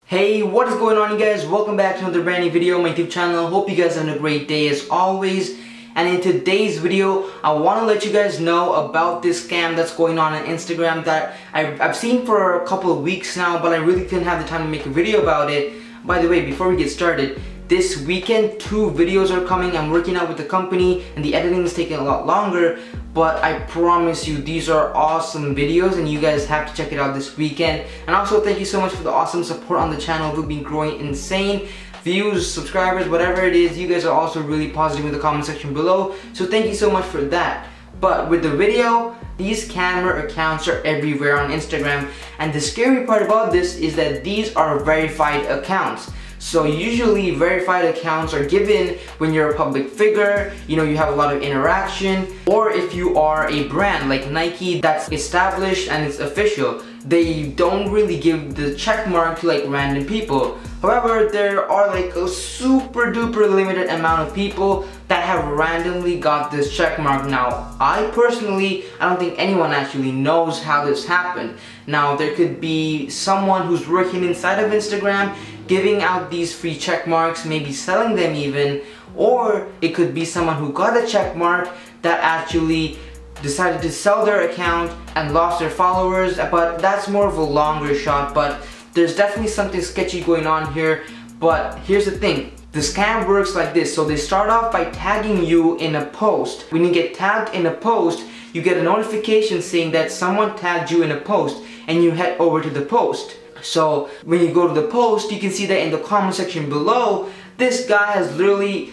Hey, what is going on, you guys? Welcome back to another brand new video on my YouTube channel. Hope you guys are having a great day as always. And in today's video, I want to let you guys know about this scam that's going on Instagram that I've seen for a couple of weeks now, but I really couldn't have the time to make a video about it. By the way, before we get started, this weekend 2 videos are coming. I'm working out with the company and the editing is taking a lot longer, but I promise you these are awesome videos and you guys have to check it out this weekend. And also thank you so much for the awesome support on the channel. We've been growing insane. Views, subscribers, whatever it is, you guys are also really positive in the comment section below, so thank you so much for that. But with the video, these scammer accounts are everywhere on Instagram, and the scary part about this is that these are verified accounts. So usually verified accounts are given when you're a public figure, you know, you have a lot of interaction, or if you are a brand like Nike that's established and it's official. They don't really give the check mark to like random people. However, there are like a super duper limited amount of people that have randomly got this check mark. Now, I don't think anyone actually knows how this happened. Now, there could be someone who's working inside of Instagram giving out these free check marks, maybe selling them even, or it could be someone who got a check mark that actually decided to sell their account and lost their followers. But that's more of a longer shot, but there's definitely something sketchy going on here. But here's the thing, the scam works like this. So they start off by tagging you in a post. When you get tagged in a post, you get a notification saying that someone tagged you in a post, and you head over to the post. So when you go to the post, you can see that in the comment section below, this guy has literally,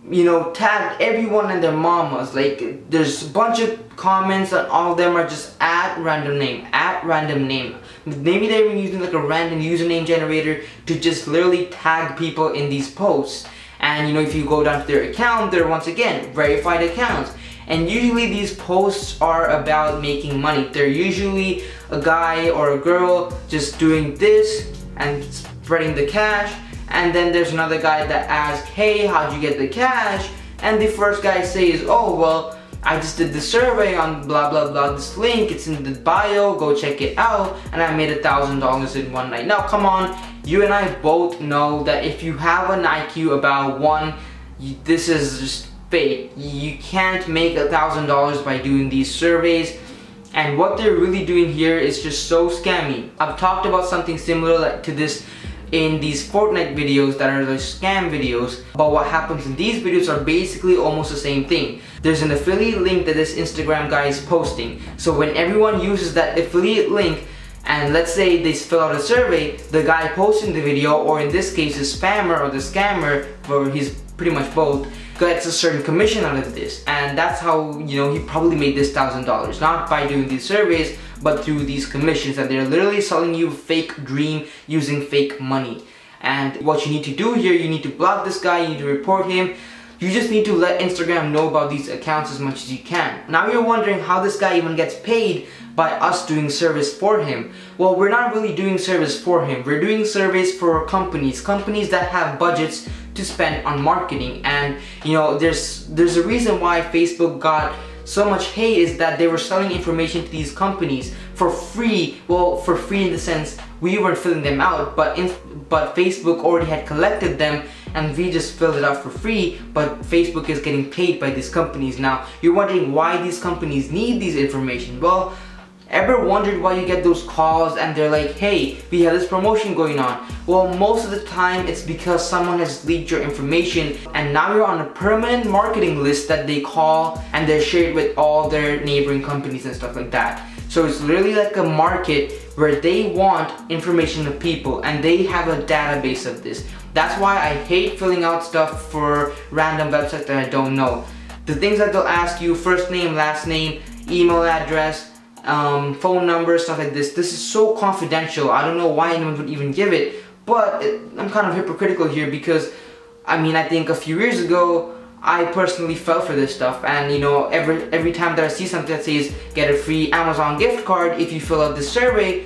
you know, tagged everyone and their mamas. Like, there's a bunch of comments and all of them are just at random name. Maybe they're even using like a random username generator to just literally tag people in these posts. And you know, if you go down to their account, they're once again verified accounts. And usually these posts are about making money. They're usually a guy or a girl just doing this and spreading the cash. And then there's another guy that asks, hey, how'd you get the cash? And the first guy says, oh, well, I just did the survey on blah blah blah, this link, it's in the bio, go check it out, and I made $1,000 in one night. Now come on, you and I both know that if you have an IQ about 1, this is just fake. You can't make $1,000 by doing these surveys. And what they're really doing here is just so scammy. I've talked about something similar to this in these Fortnite videos that are the scam videos, but what happens in these videos are basically almost the same thing. There's an affiliate link that this Instagram guy is posting. So when everyone uses that affiliate link, and let's say they fill out a survey, the guy posting the video, or in this case the spammer or the scammer, or he's pretty much both, gets a certain commission out of this. And that's how, you know, he probably made this $1,000, not by doing these surveys, but through these commissions. And they're literally selling you a fake dream using fake money. And what you need to do here, you need to block this guy, you need to report him. You just need to let Instagram know about these accounts as much as you can. Now you're wondering how this guy even gets paid by us doing service for him. Well, we're not really doing service for him. We're doing service for companies that have budgets to spend on marketing. And you know, there's a reason why Facebook got so much hate, is that they were selling information to these companies for free. Well, for free in the sense we weren't filling them out, but Facebook already had collected them and we just filled it out for free, but Facebook is getting paid by these companies. Now, you're wondering why these companies need these information. Well, ever wondered why you get those calls and they're like, hey, we have this promotion going on? Well, most of the time it's because someone has leaked your information and now you're on a permanent marketing list that they call and they're shared with all their neighboring companies and stuff like that. So it's literally like a market where they want information of people and they have a database of this. That's why I hate filling out stuff for random websites that I don't know. The things that they'll ask you, first name, last name, email address, phone number, stuff like this. This is so confidential. I don't know why anyone would even give it, but I'm kind of hypocritical here because, I mean, I think a few years ago, I personally fell for this stuff, and you know, every time that I see something that says get a free Amazon gift card if you fill out this survey,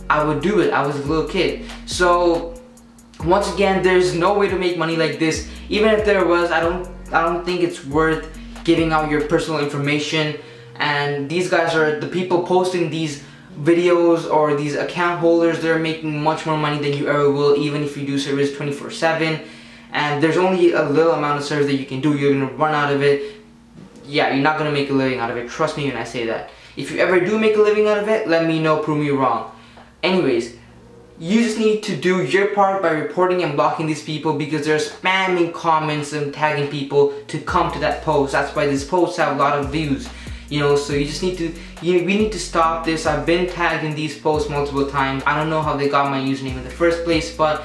I would do it. I was a little kid. So once again, there's no way to make money like this. Even if there was, I don't think it's worth giving out your personal information. And these guys are the people posting these videos or these account holders, they're making much more money than you ever will, even if you do service 24/7. And there's only a little amount of service that you can do. You're gonna run out of it. Yeah, you're not gonna make a living out of it. Trust me when I say that. If you ever do make a living out of it, let me know, prove me wrong. Anyways, you just need to do your part by reporting and blocking these people, because they're spamming comments and tagging people to come to that post. That's why these posts have a lot of views. You know, so you just need to, we need to stop this. I've been tagged in these posts multiple times. I don't know how they got my username in the first place, but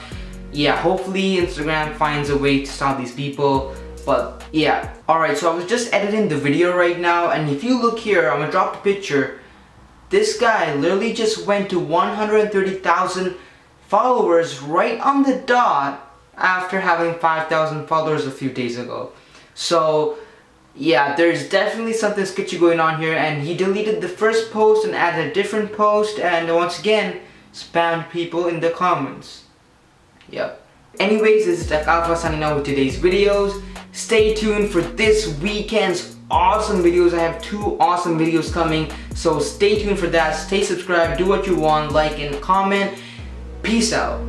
yeah, hopefully Instagram finds a way to stop these people. But yeah, alright, so I was just editing the video right now, and if you look here, I'm gonna drop the picture. This guy literally just went to 130,000 followers right on the dot after having 5,000 followers a few days ago. So yeah, there's definitely something sketchy going on here, and he deleted the first post and added a different post, and once again spammed people in the comments. Yep. Anyways, this is Tech Alpha signing out with today's videos. Stay tuned for this weekend's awesome videos. I have 2 awesome videos coming, so stay tuned for that. Stay subscribed, do what you want, like and comment. Peace out.